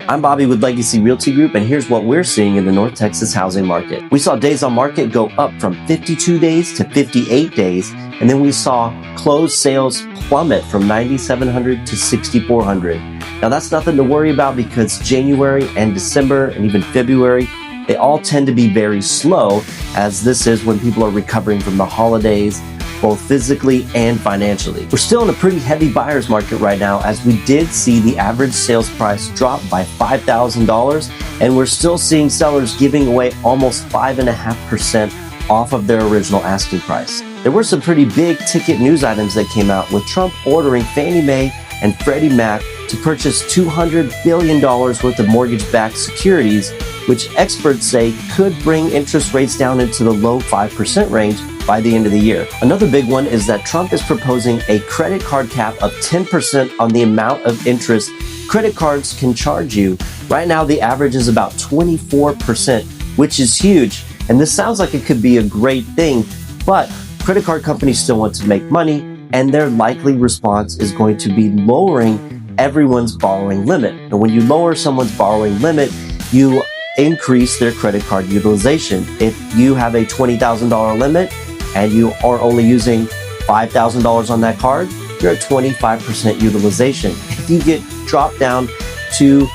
I'm Bobby with Legacy Realty Group, and here's what we're seeing in the North Texas housing market. We saw days on market go up from 52 days to 58 days, and then we saw closed sales plummet from 9,700 to 6,400. Now that's nothing to worry about because January and December and even February, they all tend to be very slow, as this is when people are recovering from the holidays, both physically and financially. We're still in a pretty heavy buyer's market right now, as we did see the average sales price drop by $5,000, and we're still seeing sellers giving away almost 5.5% off of their original asking price. There were some pretty big ticket news items that came out, with Trump ordering Fannie Mae and Freddie Mac to purchase $200 billion worth of mortgage-backed securities, which experts say could bring interest rates down into the low 5% range by the end of the year. Another big one is that Trump is proposing a credit card cap of 10% on the amount of interest credit cards can charge you. Right now, the average is about 24%, which is huge. And this sounds like it could be a great thing, but credit card companies still want to make money, and their likely response is going to be lowering everyone's borrowing limit. And when you lower someone's borrowing limit, you increase their credit card utilization. If you have a $20,000 limit and you are only using $5,000 on that card, you're at 25% utilization. If you get dropped down to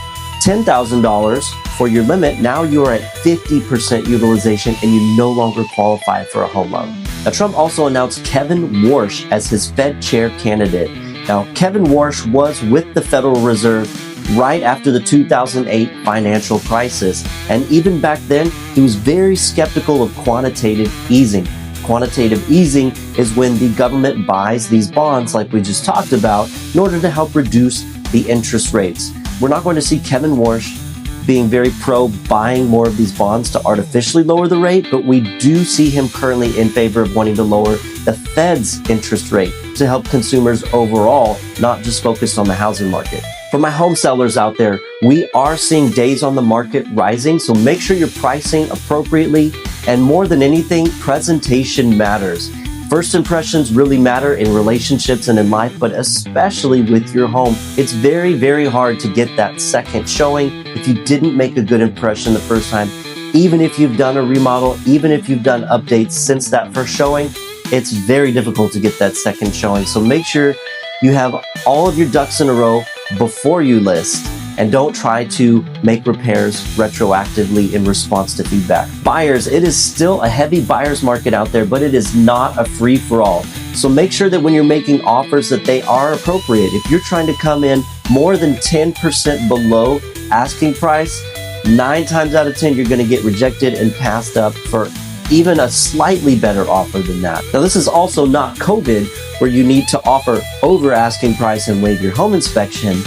$10,000 for your limit, now you're at 50% utilization and you no longer qualify for a home loan. Now, Trump also announced Kevin Warsh as his Fed chair candidate. Now, Kevin Warsh was with the Federal Reserve right after the 2008 financial crisis. And even back then, he was very skeptical of quantitative easing. Quantitative easing is when the government buys these bonds, like we just talked about, in order to help reduce the interest rates. We're not going to see Kevin Warsh being very pro buying more of these bonds to artificially lower the rate, but we do see him currently in favor of wanting to lower the Fed's interest rate to help consumers overall, not just focused on the housing market. For my home sellers out there, we are seeing days on the market rising, so make sure you're pricing appropriately, and more than anything, presentation matters. First impressions really matter in relationships and in life, but especially with your home. It's very, very hard to get that second showing if you didn't make a good impression the first time. Even if you've done a remodel, even if you've done updates since that first showing, it's very difficult to get that second showing. So make sure you have all of your ducks in a row before you list, and don't try to make repairs retroactively in response to feedback. Buyers, it is still a heavy buyer's market out there, but it is not a free-for-all. So make sure that when you're making offers that they are appropriate. If you're trying to come in more than 10% below asking price, 9 times out of 10, you're gonna get rejected and passed up for even a slightly better offer than that. Now, this is also not COVID, where you need to offer over asking price and waive your home inspection,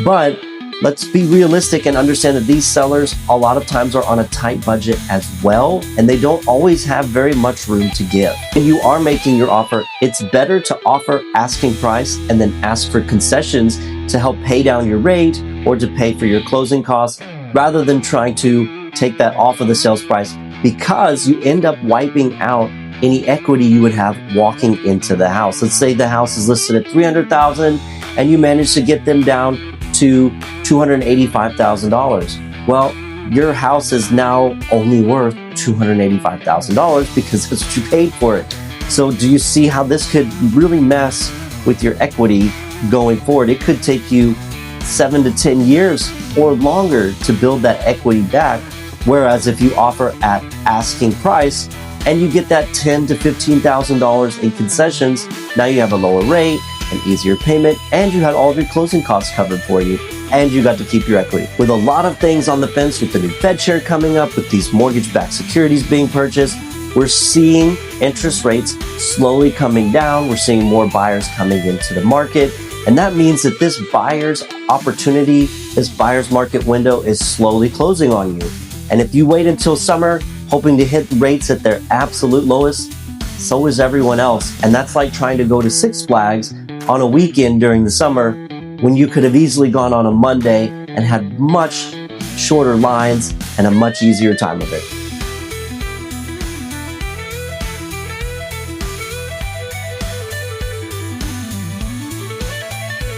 but let's be realistic and understand that these sellers a lot of times are on a tight budget as well, and they don't always have very much room to give. When you are making your offer, it's better to offer asking price and then ask for concessions to help pay down your rate or to pay for your closing costs, rather than trying to take that off of the sales price, because you end up wiping out any equity you would have walking into the house. Let's say the house is listed at $300,000 and you manage to get them down to $285,000. Well, your house is now only worth $285,000 because that's what you paid for it. So do you see how this could really mess with your equity going forward? It could take you 7 to 10 years or longer to build that equity back. Whereas if you offer at asking price and you get that $10,000 to $15,000 in concessions, now you have a lower rate, an easier payment, and you had all of your closing costs covered for you, and you got to keep your equity. With a lot of things on the fence, with the new Fed chair coming up, with these mortgage-backed securities being purchased, we're seeing interest rates slowly coming down. We're seeing more buyers coming into the market, and that means that this buyer's opportunity, this buyer's market window is slowly closing on you. And if you wait until summer, hoping to hit rates at their absolute lowest, so is everyone else. And that's like trying to go to Six Flags on a weekend during the summer when you could have easily gone on a Monday and had much shorter lines and a much easier time of it.